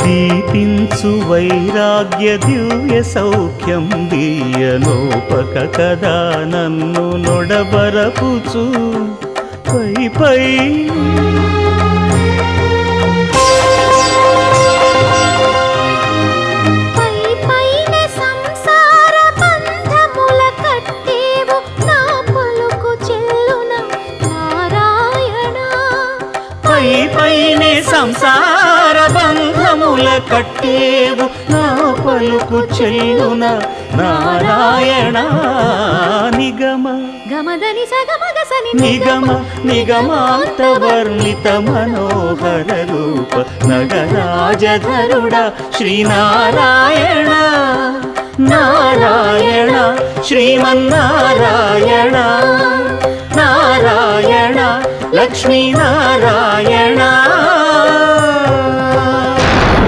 దీపించు వైరాగ్య దివ్య సౌఖ్యం దీయనోపక కదా నన్ను నొడబరపుచు పై పై పైనే సంసార బంధముల కట్టేవు నా పలుకు చెల్లున నారాయణ నిగమ గమదని సగమగసని నిగమ నిగమాంత వర్ణిత మనోహర రూప నగరాజధరుడ శ్రీనారాయణ నారాయణ శ్రీమన్నారాయణ నారాయణ లక్ష్మీనారాయణ